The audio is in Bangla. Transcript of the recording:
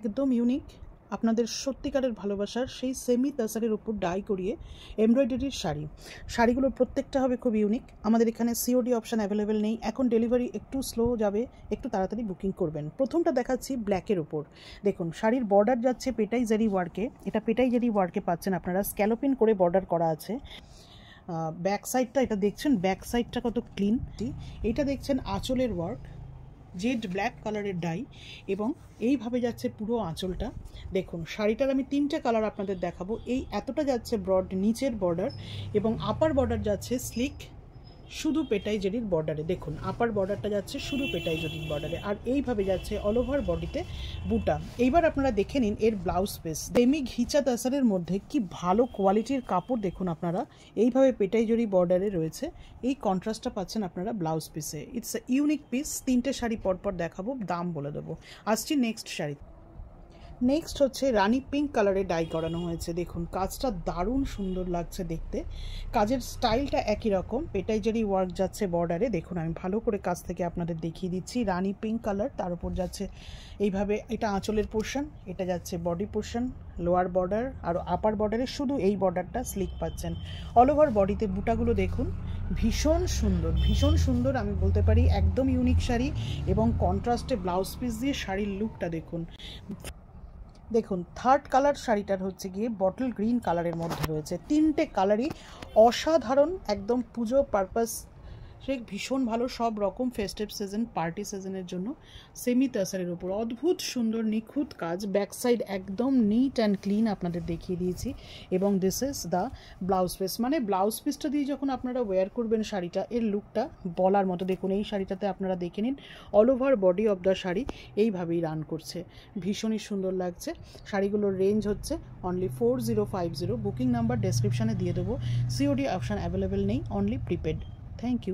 একদম ইউনিক, আপনাদের সত্যিকারের ভালোবাসার সেই সেমি তাসারের উপর ডাই করিয়ে এমব্রয়ডারির শাড়িগুলোর প্রত্যেকটা হবে খুব ইউনিক। আমাদের এখানে সিওডি অপশান অ্যাভেলেবেল নেই, এখন ডেলিভারি একটু স্লো যাবে, একটু তাড়াতাড়ি বুকিং করবেন। প্রথমটা দেখাচ্ছি ব্ল্যাকের ওপর। দেখুন শাড়ির বর্ডার যাচ্ছে পেটাই জারি ওয়ার্কে, এটা পেটাই জারি ওয়ার্কে পাচ্ছেন আপনারা, স্ক্যালোপিন করে বর্ডার করা আছে। ব্যাক সাইডটা এটা দেখছেন, ব্যাক সাইডটা কত ক্লিন। এইটা দেখছেন আঁচলের ওয়ার্ক, জেড ব্ল্যাক কালারের ডাই, এবং এইভাবে যাচ্ছে পুরো আঁচলটা। দেখুন শাড়িটার আমি 3টে কালার আপনাদের দেখাবো। এই এতটা যাচ্ছে ব্রড নিচের বর্ডার, এবং আপার বর্ডার যাচ্ছে স্লিক শুধু পেটাই জেরির বর্ডারে। দেখুন আপার বর্ডারটা যাচ্ছে শুধু পেটাই জেরির বর্ডারে, আর এইভাবে যাচ্ছে অল ওভার বডিতে বুটা। এইবার আপনারা দেখে নিন এর ব্লাউজ পিস। সেমি ঘিচা তাসারের মধ্যে কি ভালো কোয়ালিটির কাপড় দেখুন আপনারা, এইভাবে পেটাই জরি বর্ডারে রয়েছে। এই কন্ট্রাস্টটা পাচ্ছেন আপনারা ব্লাউজ পিসে। It's a unique piece. 3টে শাড়ি পরপর দেখাবো, দাম বলে দেবো। আসছি নেক্সট শাড়ি। নেক্সট হচ্ছে রানি পিঙ্ক কালারে ডাই করানো হয়েছে। দেখুন কাজটা দারুণ সুন্দর লাগছে দেখতে, কাজের স্টাইলটা একই রকম, পেটাই জারি ওয়ার্ক যাচ্ছে বর্ডারে। দেখুন আমি ভালো করে কাছ থেকে আপনাদের দেখিয়ে দিচ্ছি। রানি পিঙ্ক কালার, তার উপর যাচ্ছে এইভাবে, এটা আঁচলের পোর্শন, এটা যাচ্ছে বডি পোর্শন, লোয়ার বর্ডার, আর আপার বর্ডারে শুধু এই বর্ডারটা স্লিক পাচ্ছেন। অল ওভার বডিতে বুটাগুলো দেখুন, ভীষণ সুন্দর, ভীষণ সুন্দর। আমি বলতে পারি একদম ইউনিক শাড়ি, এবং কন্ট্রাস্টে ব্লাউজ পিস দিয়ে শাড়ির লুকটা দেখুন। দেখুন থার্ড কালার শাড়িটার হচ্ছে গিয়ে বটল গ্রিন কালারের মধ্যে রয়েছে। 3টে কালারই অসাধারণ, একদম পুজো পারপাস সে ভীষণ ভালো, সব রকম ফেস্টিভ সিজন, পার্টি সিজনের জন্য। সেমি তাসারের উপর অদ্ভুত সুন্দর নিখুঁত কাজ, ব্যাক সাইড একদম নিট অ্যান্ড ক্লিন আপনাদের দেখিয়ে দিয়েছি। এবং this is the blouse piece. মানে ব্লাউজ পিসটা দিয়ে যখন আপনারা ওয়্যার করবেন শাড়িটা, এর লুকটা বলার মতো। দেখুন এই শাড়িটাতে আপনারা দেখে নিন, all over body of the sari এইভাবেই রান করছে, ভীষণই সুন্দর লাগছে। শাড়িগুলোর রেঞ্জ হচ্ছে অনলি 4050। বুকিং নাম্বার ডেসক্রিপশানে দিয়ে দেবো। সিওডি অপশান অ্যাভেলেবেল নেই, অনলি প্রিপেড। Thank you.